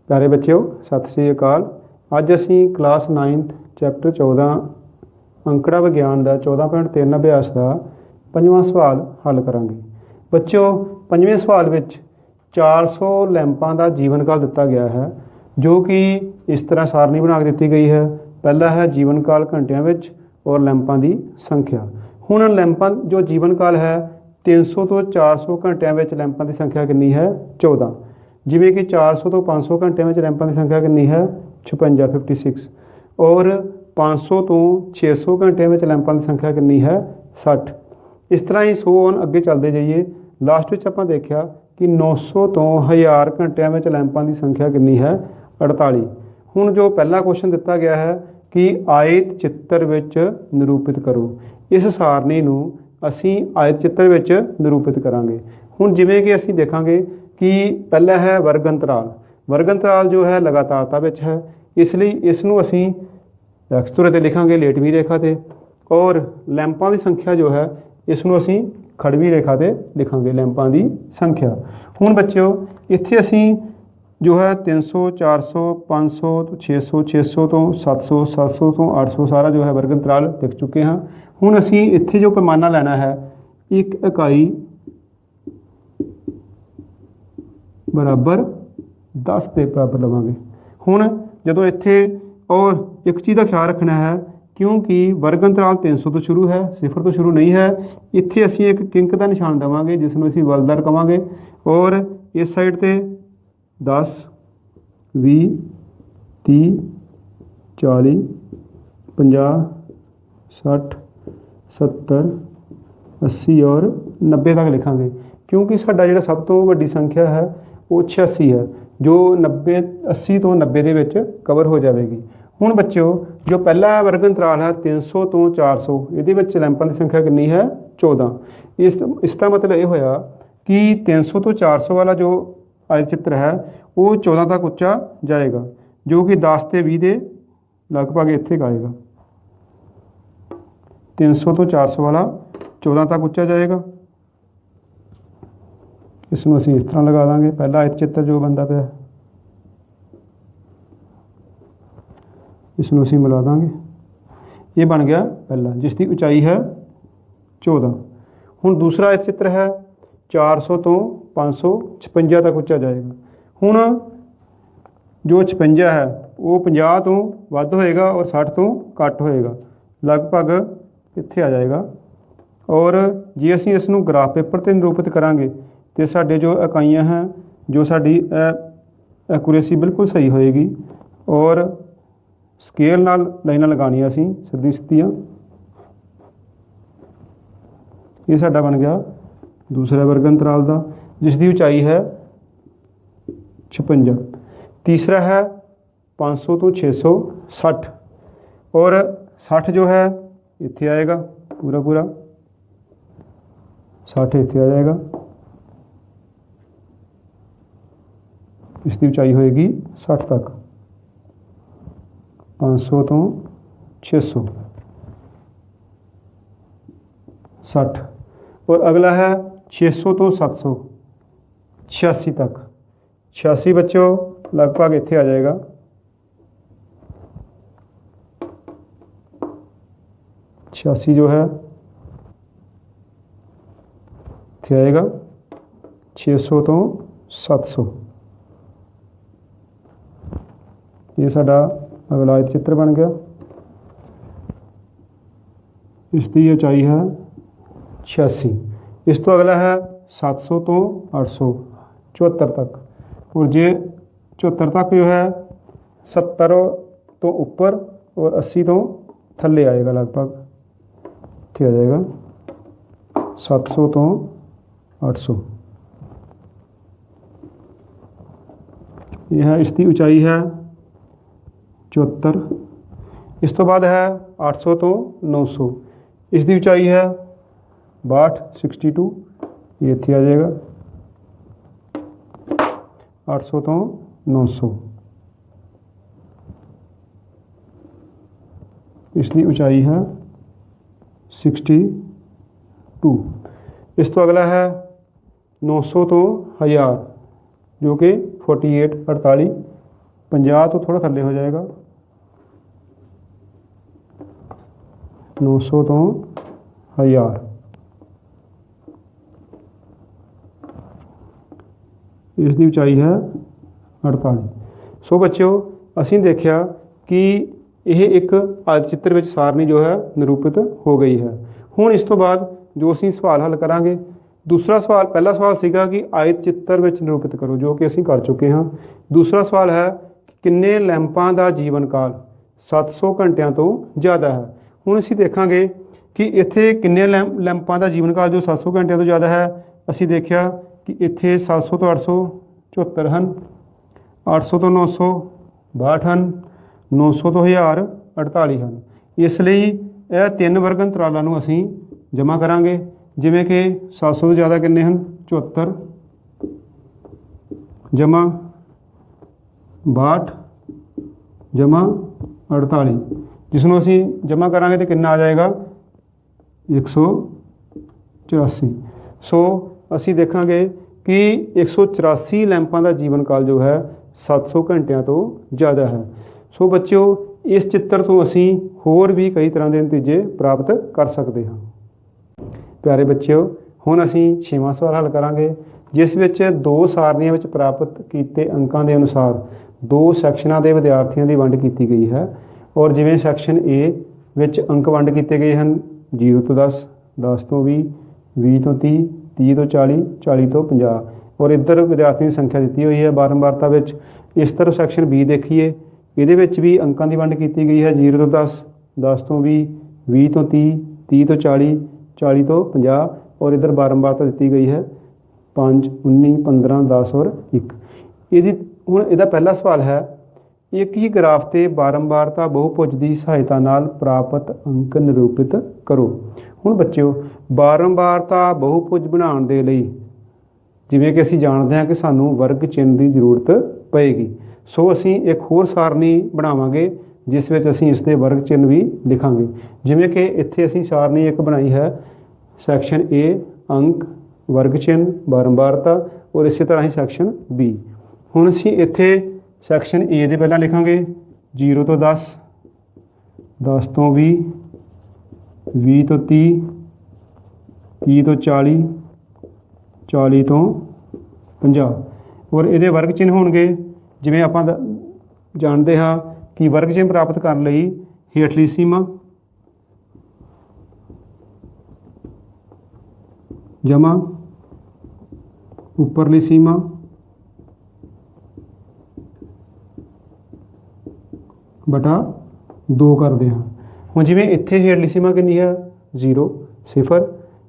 प्यारे बच्चों सत श्री अकाल। अज असी क्लास 9th चैप्टर 14 अंकड़ा विज्ञान का 14.3 अभ्यास का 5वां सवाल हल करांगे। बच्चों 5वें सवाल में 400 लैंपां का जीवन काल दिता गया है, जो कि इस तरह सारणी बना के दी गई है। पहला है जीवन काल घंटिया में और लैंपां की संख्या। हुण लैंपां जो जीवन काल है 300 तो 400 घंटिया में लैंपां की संख्या कितनी है 14। जिमें कि 400 तो 500 घंटे में लैंपां की संख्या कितनी है 56 56 और 500 तो 600 घंटे में लैंपां की संख्या कितनी है 60। इस तरह ही 100 अगे चलते जाइए। लास्ट में आप देखा कि 900 तो 1000 घंटे में लैंपां की संख्या कितनी है 48। हुण जो पहला क्वेश्चन दिता गया है कि आयत चित्र विच निरूपित करो, इस सारणी नूं असीं आयत चित्र विच निरूपित करांगे। हुण जिवें कि असीं देखांगे कि पहला है वर्ग अंतराल। वर्ग अंतराल जो है लगातारता विच है, इसलिए इसनूं असीं एक्स धुरे ते लिखांगे लेटवीं रेखा ते, और लैंपां की संख्या जो है इसनूं असीं खड़वी रेखा ते लिखांगे लैंपां की संख्या। हुण बच्चों इत्थे असीं जो है 300 400 500 तो 600 600 तो 700 700 तो 800 सारा जो है वर्ग अंतराल लिख चुके हैं। हुण असीं इत्थे जो पैमाना लैना है एक इकाई बराबर 10 के बराबर लवांगे। हुण जदों इत्थे और एक चीज़ का ख्याल रखना है, क्योंकि वर्ग अंतराल 300 तो शुरू है, 0 तो शुरू नहीं है। इत्थे असीं एक किंक का निशान देवांगे जिसनूं असीं बलदार कहांगे, और इस साइड ते 10 20 30 40 50 60 70 80 और 90 तक लिखांगे, क्योंकि साडा जिहड़ा सब तो वड्डी संख्या है वो 86 है, जो 90 80 तो 90 के विच कवर हो जाएगी। हुण बच्चों जो पहला वर्ग अंतराल है 300 तो 400, ये लैंपां की संख्या कितनी है 14। इसका मतलब ये होया कि 300 तो 400 वाला जो आयत चित्र है वो 14 तक उच्चा जाएगा, जो कि 10 ते 20 के लगभग इत्थे आएगा। 300 तो 400 वाला 14 तक उच्चा जाएगा। इसनूं असीं इस तरह लगा देंगे। पहला आयत चित्र जो बनता पिया इसनूं असीं मिला देंगे, ये बन गया पहला, जिसकी ऊंचाई है 14। हुण दूसरा आयत चित्र है 400 तो 556 तक उच्चा जाएगा। हुण जो 56 है वो 50 तो वध होएगा और 60 तो घट होएगा, लगभग इत्थे आ जाएगा। और जे असीं इसनूं ग्राफ पेपर पर निरूपित करांगे तो साडे जो इकाइयां हैं, जो साडी एक्यूरेसी बिल्कुल सही होएगी, और स्केल नाल लाइनां लगाणियां असीं सीधी सीधियां। ये साडा बन गया दूसरा वर्ग अंतराल का, जिसकी ऊंचाई है 56। तीसरा है 500 तो 600 60, और 60 जो है इत्थे आएगा पूरा पूरा, 60 इत्थे आ जाएगा। इसकी ऊंचाई होएगी 60 तक, 500 तो 600 60। और अगला है 600 तो 700 86 तक। 86 बच्चों लगभग इत्थे आ जाएगा, 86 जो है इत्थे आएगा। 600 तो 700 ये साडा अगला आयत चित्र बन गया। इसकी ऊंचाई है 86। इस तो अगला है 700 तो 800 74 तक, और जे 74 तक जो है 70 तो ऊपर और 80 तो थल्ले आएगा, लगभग इत्थे आ जाएगा 700 तो 800। यह है इसकी ऊंचाई है 74। इस तो बाद है 800 तो 900, इसकी ऊंचाई है 62 62, ये इत्थे आ जाएगा 800 तो 900। इसकी ऊंचाई है 62। इस तो अगला है 900 तो 1000, जो कि 48 48, 50 तो थोड़ा थल्ले हो जाएगा, 900 तो 1000। ਇਸ ਦੀ ਉਚਾਈ ਹੈ 48। ਸੋ ਬੱਚਿਓ ਅਸੀਂ ਦੇਖਿਆ ਕਿ ਇਹ ਇੱਕ ਆਇਤ ਚਿੱਤਰ ਵਿੱਚ ਸਾਰਨੀ ਜੋ ਹੈ ਨਿਰੂਪਿਤ ਹੋ ਗਈ ਹੈ। ਹੁਣ ਇਸ ਤੋਂ ਬਾਅਦ ਜੋ ਅਸੀਂ ਸਵਾਲ ਹੱਲ ਕਰਾਂਗੇ, ਦੂਸਰਾ ਸਵਾਲ, ਪਹਿਲਾ ਸਵਾਲ ਸੀਗਾ ਕਿ ਆਇਤ ਚਿੱਤਰ ਵਿੱਚ ਨਿਰੂਪਿਤ ਕਰੋ, ਜੋ ਕਿ ਅਸੀਂ ਕਰ ਚੁੱਕੇ ਹਾਂ। ਦੂਸਰਾ ਸਵਾਲ ਹੈ ਕਿੰਨੇ ਲੈਂਪਾਂ ਦਾ ਜੀਵਨ ਕਾਲ 700 ਘੰਟਿਆਂ ਤੋਂ ਜ਼ਿਆਦਾ ਹੈ। ਹੁਣ ਅਸੀਂ ਦੇਖਾਂਗੇ ਕਿ ਇੱਥੇ ਕਿੰਨੇ ਲੈਂਪਾਂ ਦਾ ਜੀਵਨ ਕਾਲ ਜੋ 700 ਘੰਟਿਆਂ ਤੋਂ ਜ਼ਿਆਦਾ ਹੈ। ਅਸੀਂ ਦੇਖਿਆ ਕਿ ਇੱਥੇ 700 ਤੋਂ 874 ਹਨ, 800 ਤੋਂ 962 ਹਨ, 900 ਤੋਂ 1000 48 ਹਨ। ਇਸ ਲਈ ਇਹ ਤਿੰਨ ਵਰਗ ਅੰਤਰਾਲਾਂ ਨੂੰ ਅਸੀਂ ਜਮ੍ਹਾਂ ਕਰਾਂਗੇ, ਜਿਵੇਂ ਕਿ 700 ਤੋਂ ਜ਼ਿਆਦਾ ਕਿੰਨੇ ਹਨ 74 ਜਮ੍ਹਾਂ 62 ਜਮ੍ਹਾਂ 48, ਜਿਸ ਨੂੰ ਅਸੀਂ ਜਮ੍ਹਾਂ ਕਰਾਂਗੇ ਤਾਂ ਕਿੰਨਾ ਆ ਜਾਏਗਾ 184। ਸੋ ਅਸੀਂ ਦੇਖਾਂਗੇ ਕਿ 184 ਲੈਂਪਾਂ ਦਾ ਜੀਵਨ ਕਾਲ ਜੋ ਹੈ 700 ਘੰਟਿਆਂ ਤੋਂ ਜ਼ਿਆਦਾ ਹੈ। ਸੋ ਬੱਚਿਓ ਇਸ ਚਿੱਤਰ ਤੋਂ ਅਸੀਂ ਹੋਰ ਵੀ ਕਈ ਤਰ੍ਹਾਂ ਦੇ ਨਤੀਜੇ ਪ੍ਰਾਪਤ ਕਰ ਸਕਦੇ ਹਾਂ। ਪਿਆਰੇ ਬੱਚਿਓ ਹੁਣ ਅਸੀਂ 6ਵਾਂ ਸਵਾਲ ਹੱਲ ਕਰਾਂਗੇ, ਜਿਸ ਵਿੱਚ ਦੋ ਸਾਰਨੀਆਂ ਵਿੱਚ ਪ੍ਰਾਪਤ ਕੀਤੇ ਅੰਕਾਂ ਦੇ ਅਨੁਸਾਰ ਦੋ ਸੈਕਸ਼ਨਾਂ ਦੇ ਵਿਦਿਆਰਥੀਆਂ ਦੀ ਵੰਡ ਕੀਤੀ ਗਈ ਹੈ। ਔਰ ਜਿਵੇਂ ਸੈਕਸ਼ਨ A ਵਿੱਚ ਅੰਕ ਵੰਡ ਕੀਤੇ ਗਏ ਹਨ 0 ਤੋਂ 10, 10 ਤੋਂ 20, 20 ਤੋਂ 30, 30 ਤੋਂ 40, 40 ਤੋਂ 50। ਔਰ ਇੱਧਰ ਵਿਦਿਆਰਥੀਆਂ ਦੀ ਸੰਖਿਆ ਦਿੱਤੀ ਹੋਈ ਹੈ ਬਾਰੰਬਾਰਤਾ ਵਿੱਚ। ਇਸ ਤਰ੍ਹਾਂ ਸੈਕਸ਼ਨ B ਦੇਖੀਏ, ਇਹਦੇ ਵਿੱਚ ਵੀ ਅੰਕਾਂ ਦੀ ਵੰਡ ਕੀਤੀ ਗਈ ਹੈ 0 ਤੋਂ 10, 10 ਤੋਂ 20, 20 ਤੋਂ 30, 30 ਤੋਂ 40, 40 ਤੋਂ 50। ਔਰ ਇੱਧਰ ਬਾਰੰਬਾਰਤਾ ਦਿੱਤੀ ਗਈ ਹੈ 5, 19, 15, 10 ਔਰ 1। ਹੁਣ ਇਹਦਾ ਪਹਿਲਾ ਸਵਾਲ ਹੈ, ਇੱਕ ਹੀ ਗ੍ਰਾਫ 'ਤੇ ਬਾਰੰਬਾਰਤਾ ਬਹੁਭੁਜ ਦੀ ਸਹਾਇਤਾ ਨਾਲ ਪ੍ਰਾਪਤ ਅੰਕ ਨਿਰੂਪਿਤ ਕਰੋ। ਹੁਣ ਬੱਚਿਓ ਬਾਰੰਬਾਰਤਾ ਬਹੁਭੁਜ ਬਣਾਉਣ ਦੇ ਲਈ ਜਿਵੇਂ ਕਿ ਅਸੀਂ ਜਾਣਦੇ ਹਾਂ ਕਿ ਸਾਨੂੰ ਵਰਗ ਚਿੰਨ੍ਹ ਦੀ ਜ਼ਰੂਰਤ ਪਏਗੀ। ਸੋ ਅਸੀਂ ਇੱਕ ਹੋਰ ਸਾਰਨੀ ਬਣਾਵਾਂਗੇ ਜਿਸ ਵਿੱਚ ਅਸੀਂ ਇਸ ਦੇ ਵਰਗ ਚਿੰਨ੍ਹ ਵੀ ਲਿਖਾਂਗੇ। ਜਿਵੇਂ ਕਿ ਇੱਥੇ ਅਸੀਂ ਸਾਰਨੀ ਇੱਕ ਬਣਾਈ ਹੈ ਸੈਕਸ਼ਨ A ਅੰਕ ਵਰਗ ਚਿੰਨ੍ਹ ਬਾਰੰਬਾਰਤਾ, ਔਰ ਇਸੇ ਤਰ੍ਹਾਂ ਹੀ ਸੈਕਸ਼ਨ B। ਹੁਣ ਅਸੀਂ ਇੱਥੇ ਸੈਕਸ਼ਨ A ਦੇ ਪਹਿਲਾਂ ਲਿਖਾਂਗੇ 0 ਤੋਂ 10, 10 ਤੋਂ 20, 20 ਤੋਂ 30, 30 ਤੋਂ 40, 40 ਤੋਂ 50। ਔਰ ਇਹਦੇ ਵਰਗ ਚਿੰਨ੍ਹ ਹੋਣਗੇ ਜਿਵੇਂ ਆਪਾਂ ਜਾਣਦੇ ਹਾਂ ਕਿ ਵਰਗ ਚਿੰਨ੍ਹ ਪ੍ਰਾਪਤ ਕਰਨ ਲਈ ਹੇਠਲੀ ਸੀਮਾ ਜਮ੍ਹਾਂ ਉੱਪਰਲੀ ਸੀਮਾ ਬਟਾ 2 ਕਰਦੇ ਹਾਂ। ਹੁਣ ਜਿਵੇਂ ਇੱਥੇ ਹੇਠਲੀ ਸੀਮਾ ਕਿੰਨੀ ਹੈ 0 0,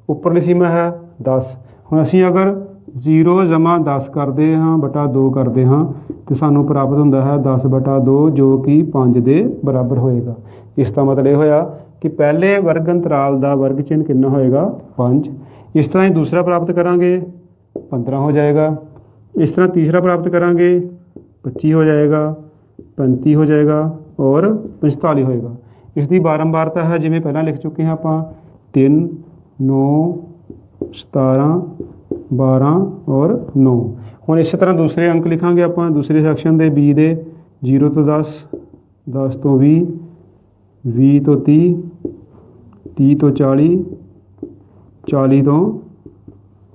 ਉੱਪਰਲੀ ਸੀਮਾ ਹੈ 10। ਹੁਣ ਅਸੀਂ ਅਗਰ 0 ਜਮ੍ਹਾਂ 10 ਕਰਦੇ ਹਾਂ ਬਟਾ 2 ਕਰਦੇ ਹਾਂ ਤਾਂ ਸਾਨੂੰ ਪ੍ਰਾਪਤ ਹੁੰਦਾ ਹੈ 10 ਬਟਾ 2 ਜੋ ਕਿ 5 ਦੇ ਬਰਾਬਰ ਹੋਏਗਾ। ਇਸ ਦਾ ਮਤਲਬ ਇਹ ਹੋਇਆ ਕਿ ਪਹਿਲੇ ਵਰਗ ਅੰਤਰਾਲ ਦਾ ਵਰਗ ਚਿੰਨ੍ਹ ਕਿੰਨਾ ਹੋਏਗਾ 5। ਇਸ ਤਰ੍ਹਾਂ ਹੀ ਦੂਸਰਾ ਪ੍ਰਾਪਤ ਕਰਾਂਗੇ 15 ਹੋ ਜਾਏਗਾ। ਇਸ ਤਰ੍ਹਾਂ ਤੀਸਰਾ ਪ੍ਰਾਪਤ ਕਰਾਂਗੇ 25 ਹੋ ਜਾਏਗਾ, 35 ਹੋ ਜਾਏਗਾ ਔਰ 45 ਹੋਏਗਾ। ਇਸ ਦੀ ਬਾਰੰਬਾਰਤਾ ਹੈ ਜਿਵੇਂ ਪਹਿਲਾਂ ਲਿਖ ਚੁੱਕੇ ਹਾਂ ਆਪਾਂ 3, 9, 17, 12 ਔਰ 9। ਹੁਣ ਇਸੇ ਤਰ੍ਹਾਂ ਦੂਸਰੇ ਅੰਕ ਲਿਖਾਂਗੇ ਆਪਾਂ ਦੂਸਰੇ ਸੈਕਸ਼ਨ ਦੇ B ਦੇ 0 ਤੋਂ 10, 10 ਤੋਂ 20, 20 ਤੋਂ 30, 30 ਤੋਂ 40, 40 ਤੋਂ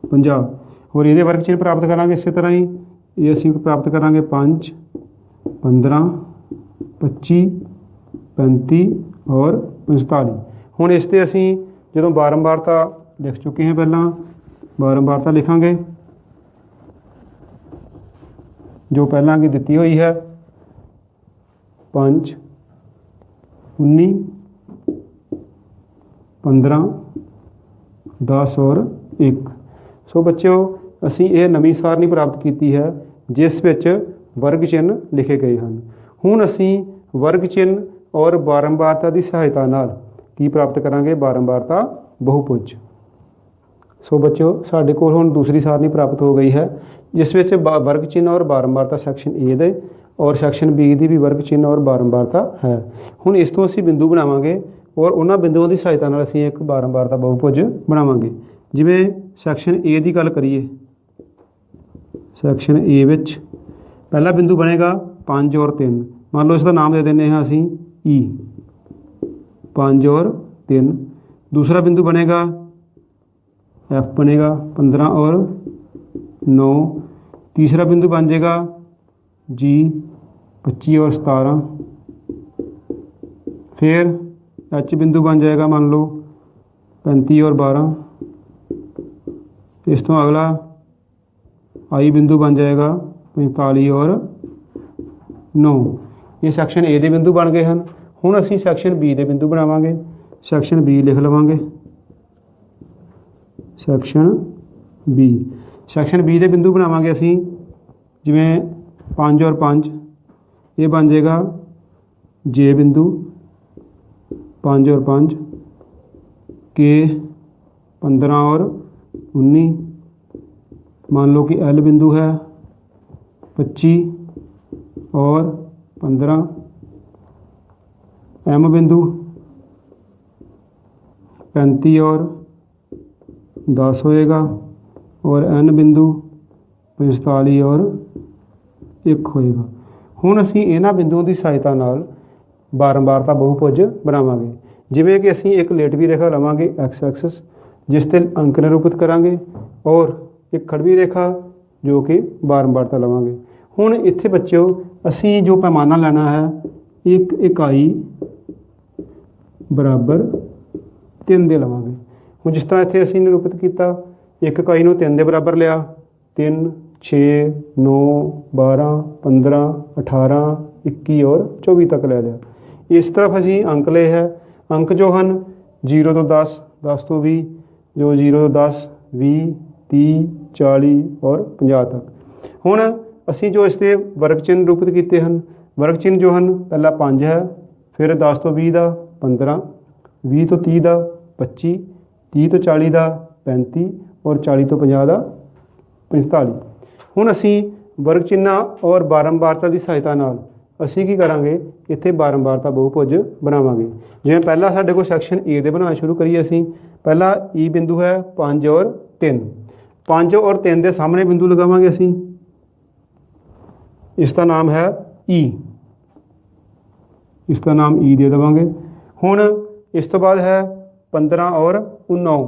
50। ਔਰ ਇਹਦੇ ਵਰਗ ਚਿੰਨ੍ਹ ਪ੍ਰਾਪਤ ਕਰਾਂਗੇ ਇਸੇ ਤਰ੍ਹਾਂ ਹੀ। ਇਹ ਅਸੀਂ ਪ੍ਰਾਪਤ ਕਰਾਂਗੇ 5, 15, 25, 35 ਔਰ 45। ਹੁਣ ਇਸ 'ਤੇ ਅਸੀਂ ਜਦੋਂ ਬਾਰੰਬਾਰਤਾ ਲਿਖ ਚੁੱਕੇ ਹਾਂ ਪਹਿਲਾਂ ਬਾਰੰਬਾਰਤਾ ਲਿਖਾਂਗੇ ਜੋ ਪਹਿਲਾਂ ਕੀ ਦਿੱਤੀ ਹੋਈ ਹੈ 5, 19, 15, 10 ਔਰ 1। ਸੋ ਬੱਚਿਓ ਅਸੀਂ ਇਹ ਨਵੀਂ ਸਾਰਨੀ ਪ੍ਰਾਪਤ ਕੀਤੀ ਹੈ ਜਿਸ ਵਿੱਚ ਵਰਗ ਚਿੰਨ੍ਹ ਲਿਖੇ ਗਏ ਹਨ। ਹੁਣ ਅਸੀਂ ਵਰਗ ਚਿੰਨ੍ਹ ਔਰ ਬਾਰੰਬਾਰਤਾ ਦੀ ਸਹਾਇਤਾ ਨਾਲ ਕੀ ਪ੍ਰਾਪਤ ਕਰਾਂਗੇ ਬਾਰੰਬਾਰਤਾ ਬਹੁਭੁਜ। ਸੋ ਬੱਚਿਓ ਸਾਡੇ ਕੋਲ ਹੁਣ ਦੂਸਰੀ ਸਾਰਨੀ ਪ੍ਰਾਪਤ ਹੋ ਗਈ ਹੈ ਜਿਸ ਵਿੱਚ ਵਰਗ ਚਿੰਨ੍ਹ ਔਰ ਬਾਰੰਬਾਰਤਾ ਸੈਕਸ਼ਨ A ਦੇ ਔਰ ਸੈਕਸ਼ਨ B ਦੀ ਵੀ ਵਰਗ ਚਿੰਨ੍ਹ ਔਰ ਬਾਰੰਬਾਰਤਾ ਹੈ। ਹੁਣ ਇਸ ਤੋਂ ਅਸੀਂ ਬਿੰਦੂ ਬਣਾਵਾਂਗੇ ਔਰ ਉਹਨਾਂ ਬਿੰਦੂਆਂ ਦੀ ਸਹਾਇਤਾ ਨਾਲ ਅਸੀਂ ਇੱਕ ਬਾਰੰਬਾਰਤਾ ਬਹੁਭੁਜ ਬਣਾਵਾਂਗੇ। ਜਿਵੇਂ ਸੈਕਸ਼ਨ A ਦੀ ਗੱਲ ਕਰੀਏ, ਸੈਕਸ਼ਨ A ਵਿੱਚ ਪਹਿਲਾ ਬਿੰਦੂ ਬਣੇਗਾ 5 और 3, मान लो इसका नाम दे देने हैं असी ई, 5 और 3। दूसरा बिंदु बनेगा एफ बनेगा 15 और 9। तीसरा बिंदु बन जाएगा जी 25 और 17। फिर एच बिंदु बन जाएगा मान लो 35 और 12। इस तो अगला आई बिंदु बन जाएगा 45 और 9। ये सैक्शन ए के बिंदु बन गए हैं। हुण असीं सैक्शन बी के बिंदु बनावांगे। सैक्शन बी लिख लवांगे, सैक्शन बी। सैक्शन बी के बिंदु बनावांगे असीं, जिवें 5 और 5, ये बन जाएगा जे बिंदु 5 और 5, के 15 और 19। मान लो कि एल बिंदु है 25 और 15। एम बिंदु 35 और 10 होएगा, और एन बिंदु 45 और 1 होएगा। हुण असीं इन्हां बिंदुओं की सहायता नाल बारंबारता बहुभुज बनावांगे। जिवें कि असीं एक लेटवी रेखा लवांगे एक्स एक्सिस, जिस ते अंक निरूपित करांगे, और एक खड़वी रेखा जो कि बारंबारता लवांगे। हुण इत्थे बच्चों असीं जो पैमाना लेना है, एक इकाई बराबर 3 दे लवांगे। हुण जिस तरह इत्थे असीं निरूपित किया, एक इकाई नूं 3 दे बराबर लिया, 3, 6, 9, 12, 15, 18, 21 और 24 तक ले लिया। इस तरफ असीं अंक ले है। अंक जो हैं 0 तो 10, 10 तो 20, जो 0 तो 10, 20, 30, 40 और 50 तक। हुण असीं जो इसके वर्ग चिन्ह निरूपित किए हैं, वर्ग चिन्ह जो हैं पहला 5 है, फिर 10 तो 20 का 15, 20 तो 30 का 25, 30 तो 40 का 35 और 40 तो 50 का 45। हुण असीं वर्ग चिन्ह और बारंबारता की सहायता नाल असीं की करांगे, इत्थे बारंबारता बहुभुज बनावांगे। जिवें पहला साडे कोल सैक्शन ए दे बनाना शुरू करिए असीं। पहला ई बिंदु है 5 और 3। 5 और 3 के सामने बिंदु लगावांगे असीं, इसका नाम है ई, इसका नाम ई दे देवांगे। हुण इस तो बाद है 15 और 9।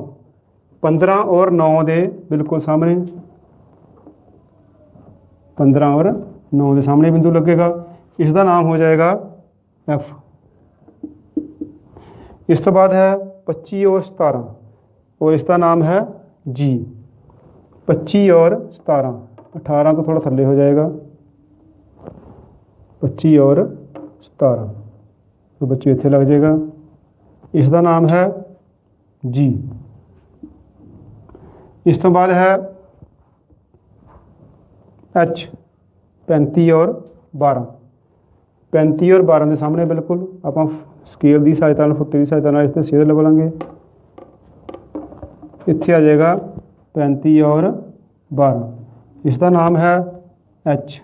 15 और 9 के बिल्कुल सामने, 15 और 9 के सामने बिंदु लगेगा, इसका नाम हो जाएगा एफ। इस तो बाद है 25 और 17, और इसका नाम है जी। 25 और 17, 18 तो थोड़ा थल्ले हो जाएगा, 25 और 17 तो बच्चे इत्थे लग जाएगा, इसका नाम है जी। इस तो बाद है एच, 35 और 12। 35 और 12 के सामने बिल्कुल आप स्केल की सहायता, फुट्टे की सहायता इससे सीधे लवांगे, इत्थे आ जाएगा 35 और 12, इसका नाम है एच।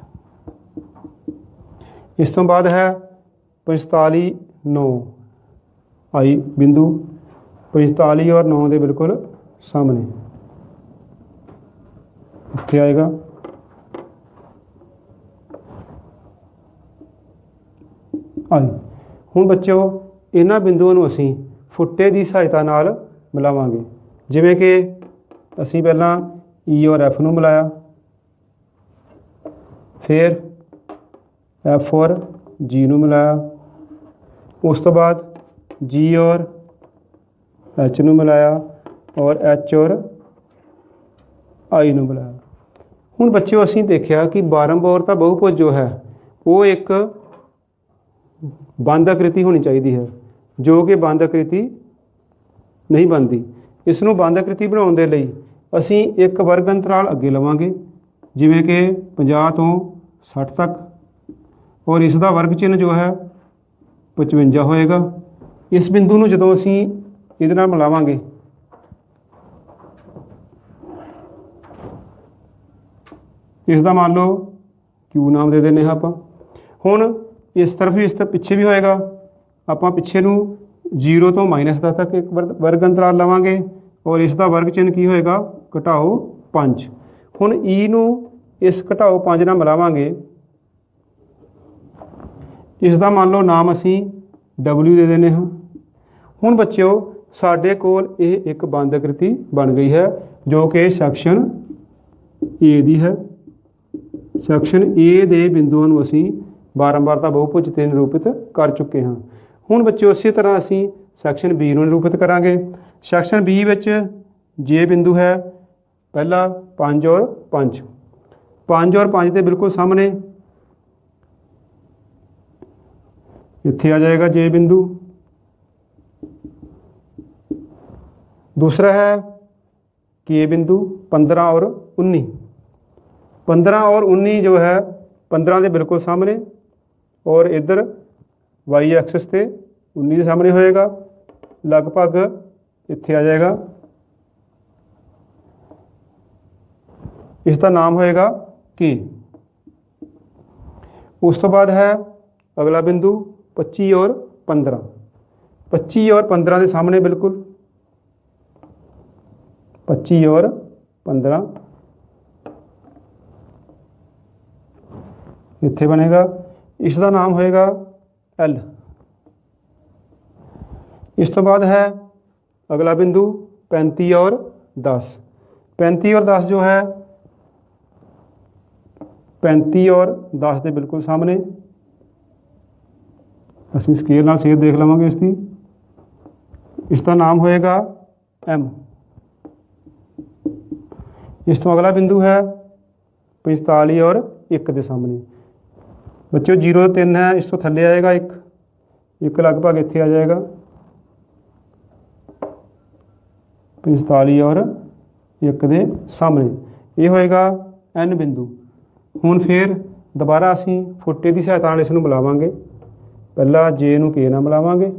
इस तो बाद है 45, 9 आई बिंदु, 45 और 9 के बिल्कुल सामने इत्थे आएगा, आई। हुण बच्चों इन्हां बिंदुओं नूं असीं फुट्टे की सहायता नाल मिलावांगे। जिवें कि असीं पहलां ई और एफ नूं मिलाया, फिर एफ और जी नूं मिलाया, उस तो बाद जी और एच नूं मिलाया, और एच और आई नूं मिलाया। हुण बच्चों असीं देखिया कि बारंबारता बहुभुज जो है वो एक बंद आकृति होनी चाहिए है, जो कि बंद आकृति नहीं बनती। इसनूं बंद आकृति बनाउण दे लई असीं एक वर्ग अंतराल अगे लवांगे, जिवें कि 50 तो 60 तक, और इसका वर्ग चिन्ह जो है 55 होएगा। इस बिंदु नूं जदों असीं इहदे नाल मिलावांगे, इसका मान लो क्यू नाम दे देने आपां। हुण इस तरफ भी, इस तरफ पिछे भी होएगा, आपां पिछे नूं 0 तो -10 तक एक वर्ग अंतराल लवांगे, और इसका वर्ग चिन्ह की होएगा घटाओ 5। हुण ई नूं इस घटाओ 5 नाल मिलावांगे, ਇਸ ਦਾ ਮੰਨ ਲਓ ਨਾਮ ਅਸੀਂ W ਦੇ ਦਿੰਦੇ ਹਾਂ। ਹੁਣ ਬੱਚਿਓ ਸਾਡੇ ਕੋਲ ਇਹ ਇੱਕ ਬੰਦ ਆਕ੍ਰਿਤੀ ਬਣ ਗਈ ਹੈ ਜੋ ਕਿ ਸੈਕਸ਼ਨ A ਦੀ ਹੈ। ਸੈਕਸ਼ਨ A ਦੇ ਬਿੰਦੂਆਂ ਨੂੰ ਅਸੀਂ ਬਾਰੰਬਾਰਤਾ ਬਹੁਭੁਜ ਤੇ ਨਿਰੂਪਿਤ ਕਰ ਚੁੱਕੇ ਹਾਂ। ਹੁਣ ਬੱਚਿਓ ਇਸੇ ਤਰ੍ਹਾਂ ਅਸੀਂ ਸੈਕਸ਼ਨ B ਨੂੰ ਨਿਰੂਪਿਤ ਕਰਾਂਗੇ। ਸੈਕਸ਼ਨ B ਵਿੱਚ ਜੇ ਬਿੰਦੂ ਹੈ ਪਹਿਲਾ 5 ਔਰ 5, 5 ਔਰ 5 ਦੇ ਬਿਲਕੁਲ ਸਾਹਮਣੇ ਇੱਥੇ ਆ ਜਾਏਗਾ ਜੇ ਬਿੰਦੂ। दूसरा है के बिंदु 15 और 19, 15 और 19 जो है 15 के बिल्कुल सामने और इधर वाई एक्सिस से 19 के सामने होएगा, लगभग इत्थे आ जाएगा। इसका नाम होएगा के। उस तो बाद है अगला बिंदु 25 और 15, 25 और 15 के सामने बिल्कुल 25 और 15 इत्थे बनेगा। इसका नाम होएगा L। इस तो बाद है अगला बिंदु 35 और 10, 35 और 10 जो है 35 और 10 के बिल्कुल सामने असीं स्केल नाल सेध देख लवांगे इसकी। इसका नाम होएगा M। इस तो अगला बिंदु है 45 और 1 के सामने। बच्चों 0 3 है, इस तो थल्ले आएगा एक लगभग इत्थे आ जाएगा 45 और 1 के सामने। ये होएगा N बिंदु। हुण फिर दोबारा असीं फुट्टे की सहायता नाल इसनूं मिलावांगे। पहला जे नूं के नाल मिलावांगे,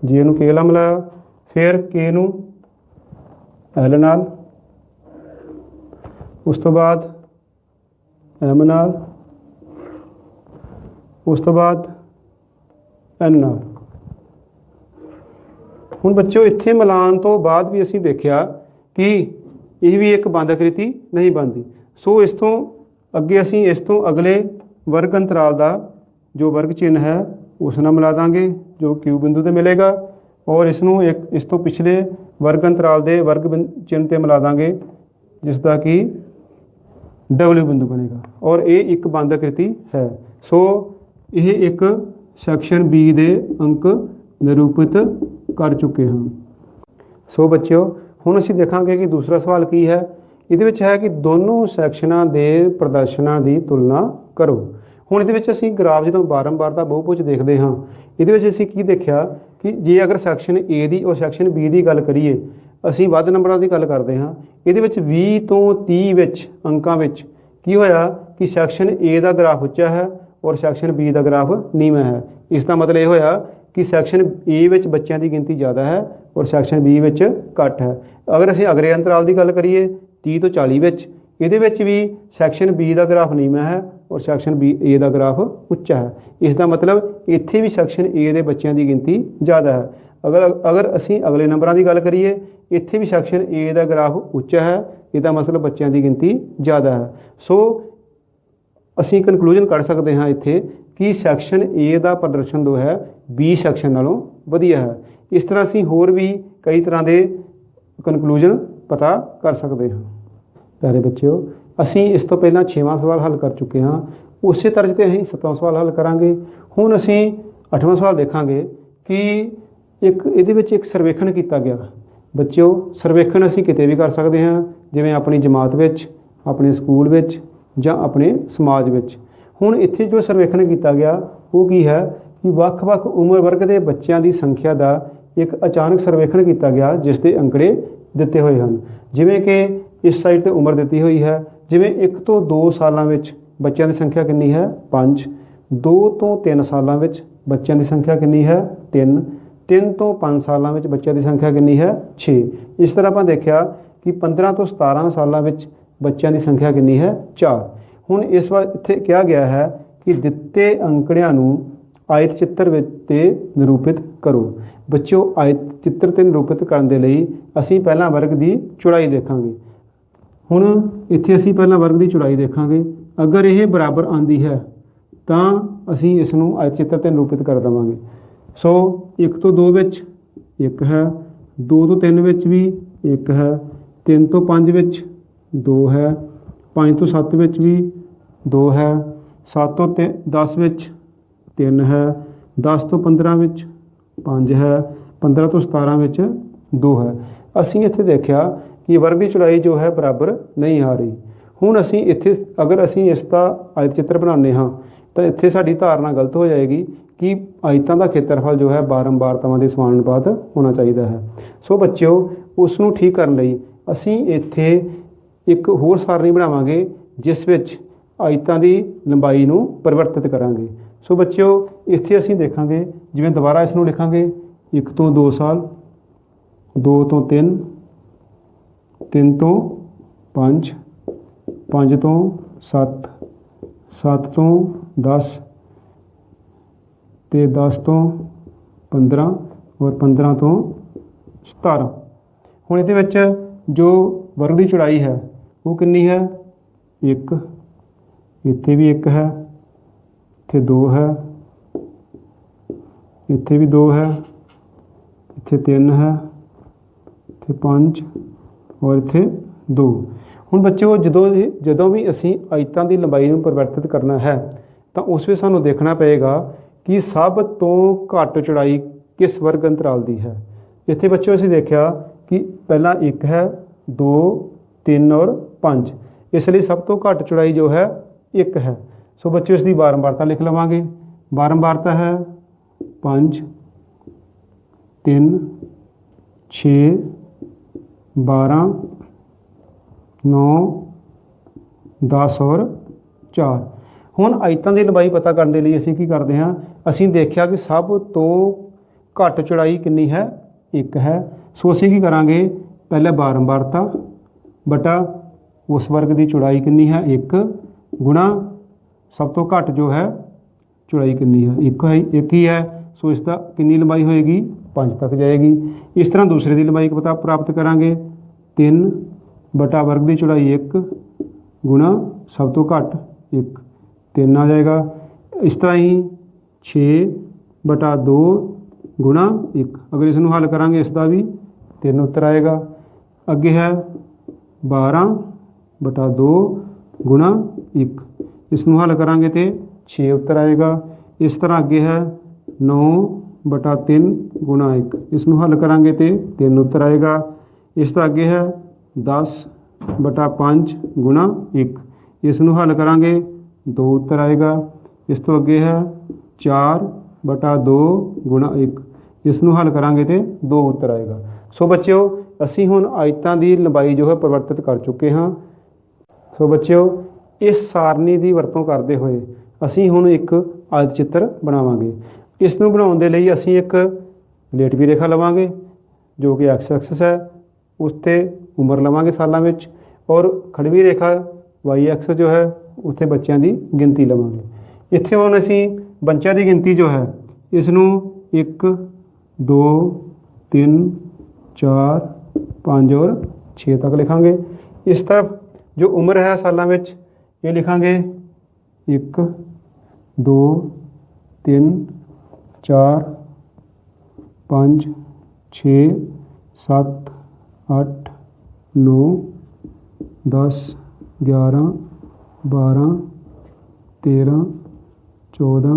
जे नूं के नाल मिलाया, फिर के नूं L नाल, उस तो बाद M नाल, उस तो बाद N नाल। हुण बच्चों इत्थे मिलान तो बाद भी असीं देखिया कि यह भी एक बंद आकृति नहीं बनती। सो इस तो अगे असीं इस तो अगले वर्ग अंतराल का जो वर्ग चिन्ह है उस नाल मिला देंगे जो Q बिंदु ते मिलेगा, और इसनूं एक इस तो पिछले वर्ग अंतराल के वर्ग चिन्ह ते मिला देंगे जिसका कि W बिंदु बनेगा, और ये एक बंद आकृति है। सो ये एक सैक्शन B दे अंक निरूपित कर चुके हैं। सो बच्चों हुण असीं देखांगे कि दूसरा सवाल की है। इहदे विच है कि दोनों सैक्शनां दे प्रदर्शनां दी तुलना करो। हुण इहदे विच असीं ग्राफ जदों बारंबारता बहुभुज देखदे हां, इहदे विच असीं की देखिया कि जे अगर सैक्शन A दी और सैक्शन B दी गल करिए, असीं वध नंबरां दी गल करदे हां। इहदे विच 20 तो 30 विच अंकां विच की होया कि सैक्शन A दा ग्राफ उच्चा है और सैक्शन B दा ग्राफ नीवां है। इसका मतलब ये होया कि सैक्शन A विच बच्चों की गिनती ज़्यादा है और सैक्शन B विच घट है। अगर असीं अगले अंतराल की गल करिए 30 तो 40 विच, इहदे विच भी सैक्शन B दा ग्राफ नीवां है और सैक्शन A दा ग्राफ उच्चा है। इसका मतलब इत्थे भी सैक्शन A दे बच्चों की गिनती ज़्यादा है। अगर असीं अगले नंबरां की गल करिए, इत्थे भी सैक्शन A दा ग्राफ उच्चा है, इसका मतलब बच्चों की गिनती ज़्यादा है। सो असीं कनक्लूजन कर सकते हैं इत्थे कि सैक्शन A दा प्रदर्शन जो है B सैक्शन नालों वधिया है। इस तरह असीं होर भी कई तरह के कनक्लूजन पता कर सकते हैं। प्यारे बच्चों, असीं इस तो पहला 6वां सवाल हल कर चुके हाँ। उस तर्ज से असीं 7वां सवाल हल करांगे। हुण असीं 8वां सवाल देखांगे कि एक इहदे विच एक सर्वेखण किया गया। बच्चों सर्वेखण असीं किते भी कर सकते हैं, जिवें अपनी जमात विच, अपने स्कूल विच जां अपने समाज विच। हुण इत्थे जो सर्वेखण किया गया वो की है कि ਵੱਖ-ਵੱਖ उम्र वर्ग के बच्चों की संख्या का एक अचानक सर्वेखण किया गया जिसके अंकड़े दिते हुए हैं। जिवें कि इस साइड पर उम्र दी हुई है, जिवें 1 तो 2 सालों में बच्चों की संख्या कितनी है 5, 2 तो 3 सालों में बच्चों की संख्या कितनी है 3, 3 तो 5 सालों में बच्चों की संख्या कितनी है 6। इस तरह आप देखा कि 15 तो 17 सालों में बच्चों की संख्या कितनी है 4। हुण इस बार इत्थे कहा गया है कि दिते अंकड़ियां नूं आयत चित्र ते निरूपित करो। बच्चों आयत चित्र ते निरूपित करने के लिए असीं पहला वर्ग की चौड़ाई देखांगे। हुण इत्थे असीं पहला वर्ग की चौड़ाई देखांगे। अगर यह बराबर आंदी है ਤਾਂ ਅਸੀਂ ਇਸ ਨੂੰ ਆਇਤ ਚਿੱਤਰ 'ਤੇ ਨਿਰੂਪਿਤ ਕਰ ਦੇਵਾਂਗੇ। ਸੋ 1 ਤੋਂ 2 ਵਿੱਚ 1 ਹੈ, 2 ਤੋਂ 3 ਵਿੱਚ ਵੀ 1 ਹੈ, 3 ਤੋਂ 5 ਵਿੱਚ 2 ਹੈ, 5 ਤੋਂ 7 ਵਿੱਚ ਵੀ 2 ਹੈ, 7 ਤੋਂ 10 ਵਿੱਚ 3 ਹੈ, 10 ਤੋਂ 15 ਵਿੱਚ 5 ਹੈ, 15 ਤੋਂ 17 ਵਿੱਚ 2 ਹੈ। ਅਸੀਂ ਇੱਥੇ ਦੇਖਿਆ ਕਿ ਵਰਗ ਦੀ ਚੌੜਾਈ ਜੋ ਹੈ ਬਰਾਬਰ ਨਹੀਂ ਆ ਰਹੀ। ਹੁਣ ਅਸੀਂ ਇੱਥੇ ਅਗਰ ਅਸੀਂ ਇਸ ਦਾ ਆਇਤ ਚਿੱਤਰ ਬਣਾਉਂਦੇ ਹਾਂ ਤਾਂ ਇੱਥੇ ਸਾਡੀ ਧਾਰਨਾ ਗਲਤ ਹੋ ਜਾਏਗੀ ਕਿ ਆਇਤਾਂ ਦਾ ਖੇਤਰਫਲ ਜੋ ਹੈ ਬਾਰੰਬਾਰਤਾਵਾਂ ਦੇ ਸਮਾਨੁਪਾਤ ਹੋਣਾ ਚਾਹੀਦਾ ਹੈ। ਸੋ ਬੱਚਿਓ, ਉਸ ਨੂੰ ਠੀਕ ਕਰਨ ਲਈ ਅਸੀਂ ਇੱਥੇ ਇੱਕ ਹੋਰ ਸਾਰਣੀ ਬਣਾਵਾਂਗੇ ਜਿਸ ਵਿੱਚ ਆਇਤਾਂ ਦੀ ਲੰਬਾਈ ਨੂੰ ਪਰਿਵਰਤਿਤ ਕਰਾਂਗੇ। ਸੋ ਬੱਚਿਓ, ਇੱਥੇ ਅਸੀਂ ਦੇਖਾਂਗੇ, ਜਿਵੇਂ ਦੁਬਾਰਾ ਇਸ ਨੂੰ ਲਿਖਾਂਗੇ, 1 ਤੋਂ 2 ਸਾਲ, 2 ਤੋਂ 3, 3 ਤੋਂ 5, 5 ਤੋਂ 7, 7 ਤੋਂ 10 ਅਤੇ 10 ਤੋਂ 15 ਔਰ 15 ਤੋਂ 17। ਹੁਣ ਇਹਦੇ ਵਿੱਚ ਜੋ ਵਰਗ ਦੀ ਚੌੜਾਈ ਹੈ ਉਹ ਕਿੰਨੀ ਹੈ? 1, ਇੱਥੇ ਵੀ 1 ਹੈ, ਇੱਥੇ 2 ਹੈ, ਇੱਥੇ ਵੀ 2 ਹੈ, ਇੱਥੇ 3 ਹੈ, ਇੱਥੇ 5 ਔਰ ਇੱਥੇ 2। ਹੁਣ ਬੱਚਿਓ, ਜਦੋਂ ਵੀ ਅਸੀਂ ਆਇਤਾਂ ਦੀ ਲੰਬਾਈ ਨੂੰ ਪਰਿਵਰਤਿਤ ਕਰਨਾ ਹੈ ਤਾਂ ਉਸ ਵਿੱਚ ਸਾਨੂੰ ਦੇਖਣਾ ਪਏਗਾ ਕਿ ਸਭ ਤੋਂ ਘੱਟ ਚੌੜਾਈ ਕਿਸ ਵਰਗ ਅੰਤਰਾਲ ਦੀ ਹੈ। ਇੱਥੇ ਬੱਚਿਓ ਅਸੀਂ ਦੇਖਿਆ ਕਿ ਪਹਿਲਾਂ 1 ਹੈ, 2, 3 ਔਰ 5, ਇਸ ਲਈ ਸਭ ਤੋਂ ਘੱਟ ਚੌੜਾਈ ਜੋ ਹੈ 1 ਹੈ। ਸੋ ਬੱਚਿਓ, ਇਸ ਦੀ ਬਾਰੰਬਾਰਤਾ ਲਿਖ ਲਵਾਂਗੇ। ਬਾਰੰਬਾਰਤਾ ਹੈ 5, 3, 6, 12, 9, 10 ਔਰ 4। ਹੁਣ ਆਇਤਾਂ ਦੀ ਲੰਬਾਈ ਪਤਾ ਕਰਨ ਦੇ ਲਈ ਅਸੀਂ ਕੀ ਕਰਦੇ ਹਾਂ? ਅਸੀਂ ਦੇਖਿਆ ਕਿ ਸਭ ਤੋਂ ਘੱਟ ਚੌੜਾਈ ਕਿੰਨੀ ਹੈ? 1 ਹੈ। ਸੋ ਅਸੀਂ ਕੀ ਕਰਾਂਗੇ? ਪਹਿਲੇ ਬਾਰੰਬਾਰਤਾ ਬਟਾ ਉਸ ਵਰਗ ਦੀ ਚੌੜਾਈ ਕਿੰਨੀ ਹੈ? 1 ਗੁਣਾ ਸਭ ਤੋਂ ਘੱਟ ਜੋ ਹੈ ਚੌੜਾਈ ਕਿੰਨੀ ਹੈ? 1 ਹੈ, 1 ਹੀ ਹੈ। ਸੋ ਇਸ ਦਾ ਕਿੰਨੀ ਲੰਬਾਈ ਹੋਏਗੀ? 5 ਤੱਕ ਜਾਏਗੀ। ਇਸ ਤਰ੍ਹਾਂ ਦੂਸਰੇ ਦੀ ਲੰਬਾਈ ਪਤਾ ਪ੍ਰਾਪਤ ਕਰਾਂਗੇ। 3 ਬਟਾ ਵਰਗ ਦੀ ਚੌੜਾਈ 1 ਗੁਣਾ ਸਭ ਤੋਂ ਘੱਟ 1, 3 ਆ ਜਾਏਗਾ। ਇਸ ਤਰ੍ਹਾਂ ਹੀ 6 ਬਟਾ 2 ਗੁਣਾ 1, ਅਗਰ ਇਸ ਨੂੰ ਹੱਲ ਕਰਾਂਗੇ ਇਸ ਦਾ ਵੀ 3 ਉੱਤਰ ਆਏਗਾ। ਅੱਗੇ ਹੈ 12 ਬਟਾ 2 ਗੁਣਾ 1, ਇਸ ਨੂੰ ਹੱਲ ਕਰਾਂਗੇ ਤਾਂ 6 ਉੱਤਰ ਆਏਗਾ। ਇਸ ਤਰ੍ਹਾਂ ਅੱਗੇ ਹੈ 9 ਬਟਾ 3 ਗੁਣਾ 1, ਇਸ ਨੂੰ ਹੱਲ ਕਰਾਂਗੇ ਤਾਂ 3 ਉੱਤਰ ਆਏਗਾ। ਇਸ ਦਾ ਅੱਗੇ ਹੈ 10 ਬਟਾ 5 ਗੁਣਾ 1, ਇਸ ਨੂੰ ਹੱਲ ਕਰਾਂਗੇ 2 ਉੱਤਰ ਆਏਗਾ। ਇਸ ਤੋਂ ਅੱਗੇ ਹੈ 4 ਬਟਾ 2 ਗੁਣਾ 1, ਇਸ ਨੂੰ ਹੱਲ ਕਰਾਂਗੇ ਤਾਂ 2 ਉੱਤਰ ਆਏਗਾ। ਸੋ ਬੱਚਿਓ, ਅਸੀਂ ਹੁਣ ਆਇਤਾਂ ਦੀ ਲੰਬਾਈ ਜੋ ਹੈ ਪਰਿਵਰਤਿਤ ਕਰ ਚੁੱਕੇ ਹਾਂ। ਸੋ ਬੱਚਿਓ, ਇਸ ਸਾਰਣੀ ਦੀ ਵਰਤੋਂ ਕਰਦੇ ਹੋਏ ਅਸੀਂ ਹੁਣ ਇੱਕ ਆਇਤ ਚਿੱਤਰ ਬਣਾਵਾਂਗੇ। ਇਸ ਨੂੰ ਬਣਾਉਣ ਦੇ ਲਈ ਅਸੀਂ ਇੱਕ ਲੇਟਵੀ ਰੇਖਾ ਲਵਾਂਗੇ ਜੋ ਕਿ ਐਕਸ ਐਕਸਿਸ ਹੈ, ਉਸ 'ਤੇ ਉਮਰ ਲਵਾਂਗੇ ਸਾਲਾਂ ਵਿੱਚ, ਔਰ ਖੜਵੀ ਰੇਖਾ ਵਾਈ ਐਕਸਿਸ ਜੋ ਹੈ ਉੱਥੇ ਬੱਚਿਆਂ ਦੀ ਗਿਣਤੀ ਲਵਾਂਗੇ। ਇੱਥੇ ਹੁਣ ਅਸੀਂ ਬੱਚਿਆਂ ਦੀ ਗਿਣਤੀ ਜੋ ਹੈ ਇਸ ਨੂੰ 1, 2, 3, 4, 5 ਔਰ 6 ਤੱਕ ਲਿਖਾਂਗੇ। ਇਸ ਤਰਫ ਜੋ ਉਮਰ ਹੈ ਸਾਲਾਂ ਵਿੱਚ ਇਹ ਲਿਖਾਂਗੇ 1, 2, 3, 4, 5, 6, 7, 8, 9, 10, 11, 12, 13, 14,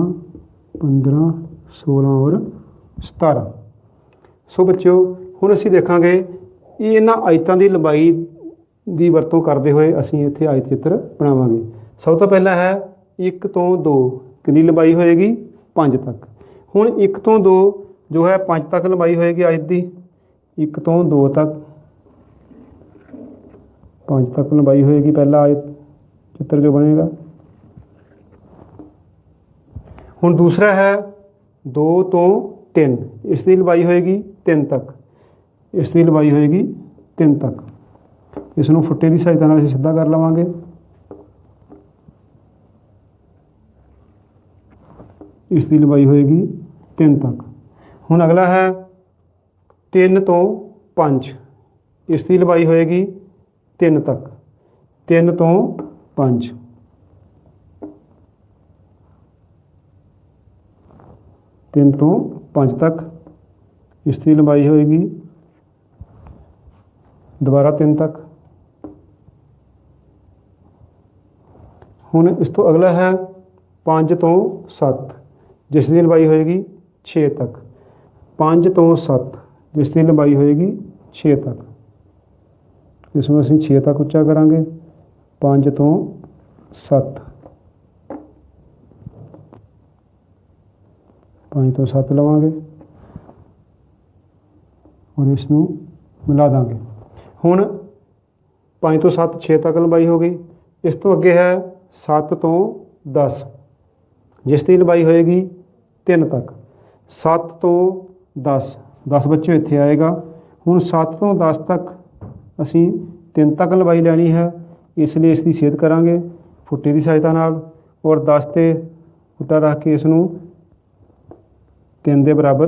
15, 16 ਔਰ 17। ਸੋ ਬੱਚਿਓ, ਹੁਣ ਅਸੀਂ ਦੇਖਾਂਗੇ ਇਹਨਾਂ ਆਇਤਾਂ ਦੀ ਲੰਬਾਈ ਦੀ ਵਰਤੋਂ ਕਰਦੇ ਹੋਏ ਅਸੀਂ ਇੱਥੇ ਆਇਤ ਚਿੱਤਰ ਬਣਾਵਾਂਗੇ। ਸਭ ਤੋਂ ਪਹਿਲਾਂ ਹੈ 1 ਤੋਂ 2, ਕਿੰਨੀ ਲੰਬਾਈ ਹੋਏਗੀ? 5 ਤੱਕ। ਹੁਣ 1 ਤੋਂ 2 ਜੋ ਹੈ 5 ਤੱਕ ਲੰਬਾਈ ਹੋਏਗੀ ਆਇਤ ਦੀ। 1 ਤੋਂ 2 ਤੱਕ 5 ਤੱਕ ਲੰਬਾਈ ਹੋਏਗੀ ਪਹਿਲਾ ਆਇਤ ਚਿੱਤਰ ਜੋ ਬਣੇਗਾ। ਹੁਣ ਦੂਸਰਾ ਹੈ 2 ਤੋਂ 3, ਇਸ ਦੀ ਲੰਬਾਈ ਹੋਏਗੀ 3 ਤੱਕ, ਇਸ ਦੀ ਲੰਬਾਈ ਹੋਏਗੀ 3 ਤੱਕ। ਇਸ ਨੂੰ ਫੁੱਟੇ ਦੀ ਸਹਾਇਤਾ ਨਾਲ ਅਸੀਂ ਸਿੱਧਾ ਕਰ ਲਵਾਂਗੇ। ਇਸ ਦੀ ਲੰਬਾਈ ਹੋਏਗੀ 3 ਤੱਕ। ਹੁਣ ਅਗਲਾ ਹੈ 3 ਤੋਂ 5, ਇਸ ਦੀ ਲੰਬਾਈ ਹੋਏਗੀ 3 ਤੱਕ, 3 ਤੋਂ 5। 3 ਤੋਂ 5 ਤੱਕ। ਇਸ ਦੀ ਲੰਬਾਈ ਹੋਏਗੀ ਦੁਬਾਰਾ 3 ਤੱਕ। ਹੁਣ ਇਸ ਤੋਂ ਅਗਲਾ ਹੈ 5 ਤੋਂ 7, ਜਿਸ ਦੀ ਲੰਬਾਈ ਹੋਏਗੀ 6 ਤੱਕ। 5 ਤੋਂ 7, ਜਿਸ ਦੀ ਲੰਬਾਈ ਹੋਏਗੀ 6 ਤੱਕ। ਇਸ ਨੂੰ ਅਸੀਂ 6 ਤੱਕ ਉੱਚਾ ਕਰਾਂਗੇ। 5 ਤੋਂ 7, 5 ਤੋਂ 7 ਲਵਾਂਗੇ ਔਰ ਇਸ ਨੂੰ ਮਿਲਾ ਦਾਂਗੇ। ਹੁਣ 5 ਤੋਂ 7 6 ਤੱਕ ਲੰਬਾਈ ਹੋ ਗਈ। ਇਸ ਤੋਂ ਅੱਗੇ ਹੈ 7 ਤੋਂ 10, ਜਿਸ ਦੀ ਲੰਬਾਈ ਹੋਏਗੀ 3 ਤੱਕ। 7 ਤੋਂ 10, 10 ਬੱਚੇ ਇੱਥੇ ਆਏਗਾ। ਹੁਣ 7 ਤੋਂ 10 ਤੱਕ ਅਸੀਂ 3 ਤੱਕ ਲੰਬਾਈ ਲੈਣੀ ਹੈ, ਇਸ ਲਈ ਇਸ ਦੀ ਛੇਦ ਕਰਾਂਗੇ ਫੁੱਟੇ ਦੀ ਸਹਾਇਤਾ ਨਾਲ ਔਰ 10 'ਤੇ ਫੁੱਟਾ ਰੱਖ ਕੇ ਇਸ ਨੂੰ 3 ਦੇ ਬਰਾਬਰ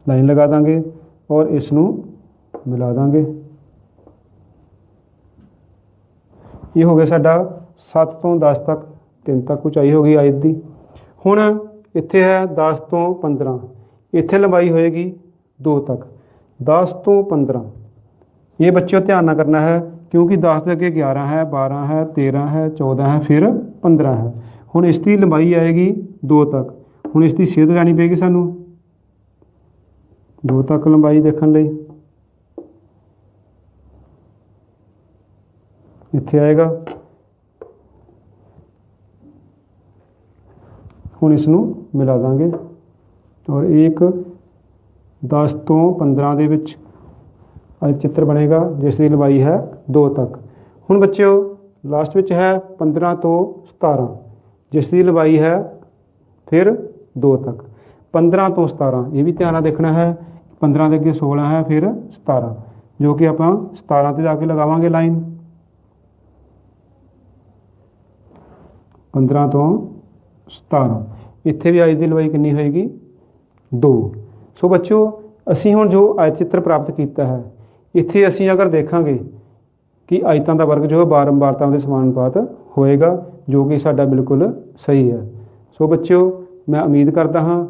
ਲਾਈਨ ਲਗਾ ਦਾਂਗੇ ਔਰ ਇਸ ਨੂੰ ਮਿਲਾ ਦਾਂਗੇ। ਇਹ ਹੋ ਗਿਆ ਸਾਡਾ 7 ਤੋਂ 10 ਤੱਕ 3 ਤੱਕ ਉਚਾਈ ਹੋ ਗਈ ਆਇਤ ਦੀ। ਹੁਣ ਇੱਥੇ ਹੈ 10 ਤੋਂ 15, ਇੱਥੇ ਲੰਬਾਈ ਹੋਏਗੀ 2 ਤੱਕ। 10 ਤੋਂ 15 ਇਹ ਬੱਚਿਓ ਧਿਆਨ ਨਾਲ ਕਰਨਾ ਹੈ, ਕਿਉਂਕਿ 10 ਦੇ ਅੱਗੇ 11 ਹੈ, 12 ਹੈ, 13 ਹੈ, 14 ਹੈ, ਫਿਰ 15 ਹੈ। ਹੁਣ ਇਸ ਦੀ ਲੰਬਾਈ ਆਏਗੀ 2 ਤੱਕ। ਹੁਣ ਇਸ ਦੀ ਸੇਧ ਲੈਣੀ ਪਏਗੀ ਸਾਨੂੰ 2 ਤੱਕ ਲੰਬਾਈ ਦੇਖਣ ਲਈ। ਇੱਥੇ ਆਏਗਾ। ਹੁਣ ਇਸ ਨੂੰ ਮਿਲਾ ਦਾਂਗੇ ਔਰ ਇੱਕ 10 ਤੋਂ 15 ਦੇ ਵਿੱਚ ਚਿੱਤਰ ਬਣੇਗਾ, ਜਿਸ ਦੀ ਲੰਬਾਈ ਹੈ 2 ਤੱਕ। ਹੁਣ ਬੱਚਿਓ ਲਾਸਟ ਵਿੱਚ ਹੈ 15 ਤੋਂ 17, ਜਿਸ ਦੀ ਲੰਬਾਈ ਹੈ ਫਿਰ 2 ਤੱਕ। 15 ਤੋਂ 17 ਇਹ ਵੀ ਧਿਆਨ ਨਾਲ ਦੇਖਣਾ ਹੈ। 15 ਦੇ ਅੱਗੇ 16 ਹੈ, ਫਿਰ 17, ਜੋ ਕਿ ਆਪਾਂ 17 'ਤੇ ਜਾ ਕੇ ਲਗਾਵਾਂਗੇ ਲਾਈਨ। 15 ਤੋਂ 17 ਇੱਥੇ ਵੀ ਆਇਤ ਦੀ ਲੰਬਾਈ ਕਿੰਨੀ ਹੋਏਗੀ 2। ਸੋ ਬੱਚਿਓ ਅਸੀਂ ਹੁਣ ਜੋ ਆਇਤ ਚਿੱਤਰ ਪ੍ਰਾਪਤ ਕੀਤਾ ਹੈ, ਇੱਥੇ ਅਸੀਂ ਅਗਰ ਦੇਖਾਂਗੇ ਕਿ ਆਇਤਾਂ ਦਾ ਵਰਗ ਜੋ ਹੈ ਬਾਰੰਬਾਰਤਾਵਾਂ ਦੇ ਸਮਾਨੁਪਾਤ ਹੋਏਗਾ, ਜੋ ਕਿ ਸਾਡਾ ਬਿਲਕੁਲ ਸਹੀ ਹੈ। ਸੋ ਬੱਚਿਓ ਮੈਂ ਉਮੀਦ ਕਰਦਾ ਹਾਂ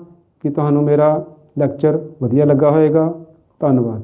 ਕਿ ਤੁਹਾਨੂੰ ਮੇਰਾ ਲੈਕਚਰ ਵਧੀਆ ਲੱਗਾ ਹੋਵੇਗਾ। ਧੰਨਵਾਦ।